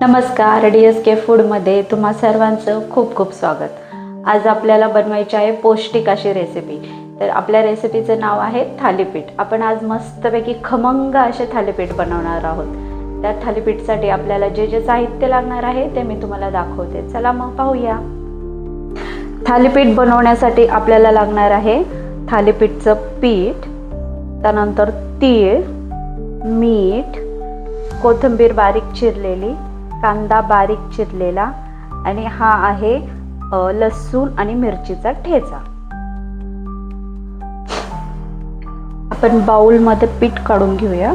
नमस्कार, DSK फूडमध्ये तुम्हा सर्वांचं खूप खूप स्वागत। आज आपल्याला बनवायची आहे पौष्टिक अशी रेसिपी। तर आपल्या रेसिपीचं नाव आहे थालीपीठ। आपण आज मस्तपैकी खमंग असे थालीपीठ बनवणार आहोत। त्या थालीपीठसाठी आपल्याला जे जे साहित्य लागणार आहे ते मी तुम्हाला दाखवते। चला मग पाहूया। थालीपीठ बनवण्यासाठी आपल्याला लागणार आहे थालीपीठचं पीठ, त्यानंतर तीळ, मीठ, कोथिंबीर बारीक चिरलेली, कांदा बारीक चिरलेला आणि हा आहे लसूण आणि मिरचीचा ठेचा। आपण बाउल मध्ये पीठ काढून घेऊया।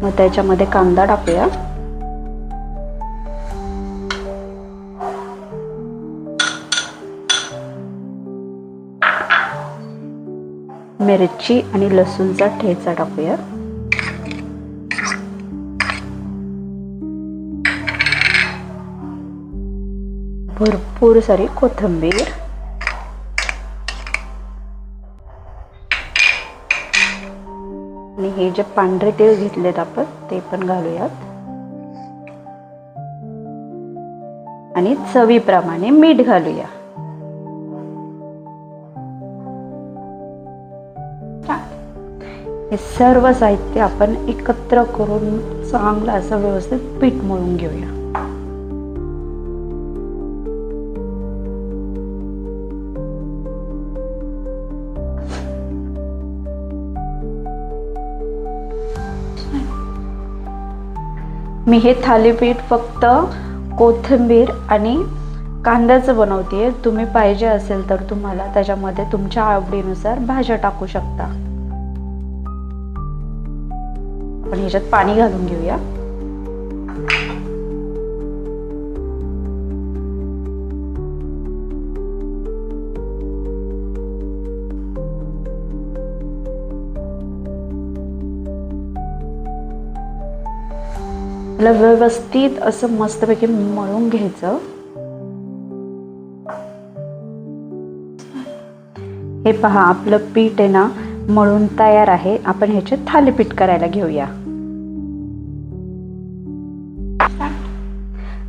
मग त्याच्यामध्ये कांदा टाकूया, मिरची आणि लसूणचा ठेचा टाकूया, भरपूर सारी कोथिंबीर, आणि हे जे पांढरे तीळ घेतलेत आपण ते पण घालूयात, आणि चवीप्रमाणे मीठ घालूया। हे सर्व साहित्य आपण एकत्र करून चांगलं असं व्यवस्थित पीठ मळून घेऊया। मी हे थालीपीठ फक्त कोथिंबीर आणि कांद्याचं बनवतेय। तुम्ही पाहिजे असेल तर तुम्हाला त्याच्यामध्ये तुमच्या आवडीनुसार भाज्या टाकू शकता। आपण ह्याच्यात पाणी घालून घेऊया। मला व्यवस्थित असं मस्तपैकी मळून घ्यायचं। हे पहा, आपलं पीठ आहे ना मळून तयार आहे। आपण ह्याचे थालीपीठ करायला घेऊया।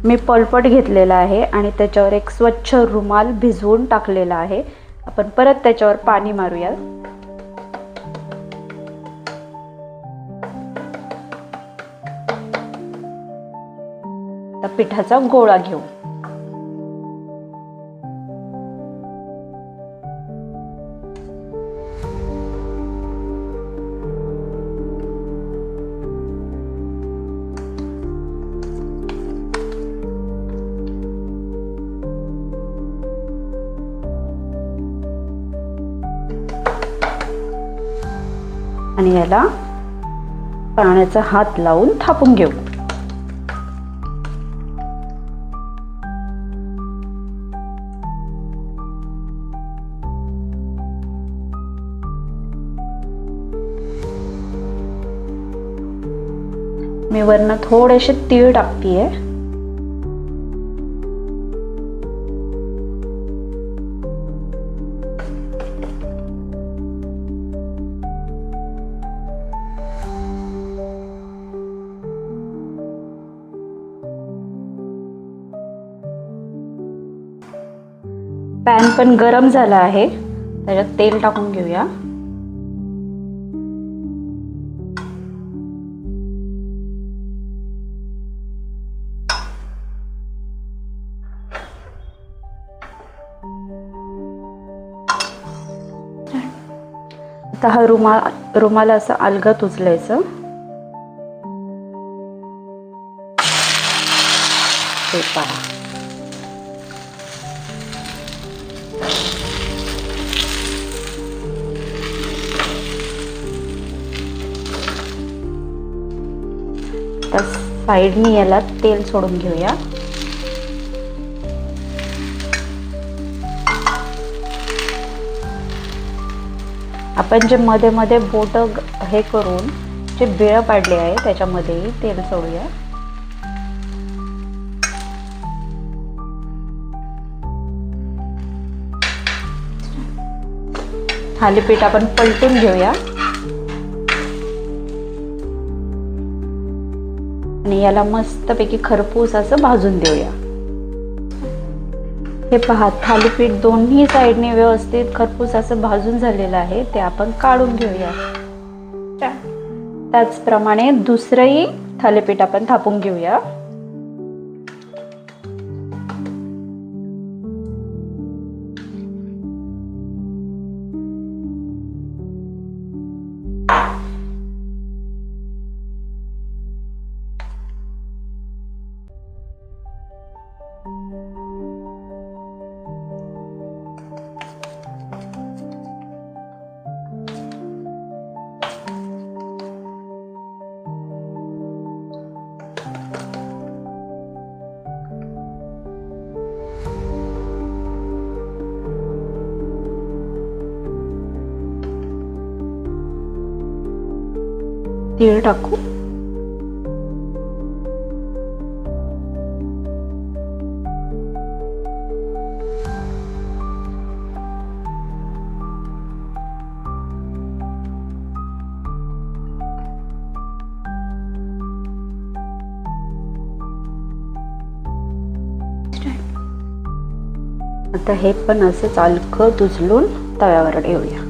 मी पळपट घेतलेला आहे आणि त्याच्यावर एक स्वच्छ रुमाल भिजवून टाकलेला आहे। आपण परत त्याच्यावर पाणी मारूया। पिठाचा गोळा घेऊ। आणि याला पाण्याचा हात लावून थापून घेऊ। मी वरनं थोडेसे तीळ टाकतेय। पॅन पण गरम झाला आहे, त्याच्यात तेल टाकून घेऊया। आता हा रुमाल असं अलगद उचलायचं। हे पहा, तर साईडनी याला तेल सोडून घेऊया। आपण जे मध्ये मध्ये बोट हे करून जे बिळ पाडले आहे त्याच्यामध्ये तेल सोडूया। थालीपीठ आपण पलटून घेऊया आणि याला मस्तपैकी खरपूस असं भाजून देऊया. हे पहा, थालीपीठ दोन्ही साईडने व्यवस्थित खरपूस असं भाजून झालेलं आहे. ते आपण काढून घेऊया. त्याचप्रमाणे दुसरंही थालीपीठ आपण थापून घेऊया. तीळ टाकू. आता हे पण असं अलगद उचलून तव्यावर ठेवूया.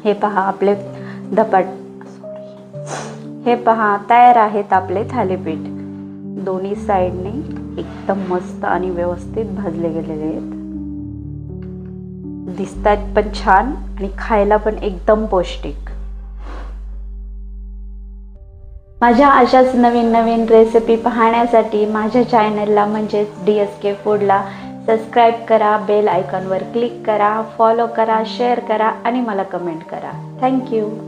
हे पहा आपले धपाट हे पहा तयार आहेत आपले थालीपीठ. दोन्ही साईडने एकदम मस्त आणि व्यवस्थित भाजले गेलेले आहेत. दिसतात पण छान आणि खायला पण एकदम पौष्टिक. माझ्या अशाच नवीन नवीन रेसिपी पाहण्यासाठी माझ्या चॅनलला म्हणजेच DSK फूडला सबस्क्राईब करा, बेल आयकॉनवर क्लिक करा, फॉलो करा, शेअर करा आणि मला कमेंट करा. थँक्यू.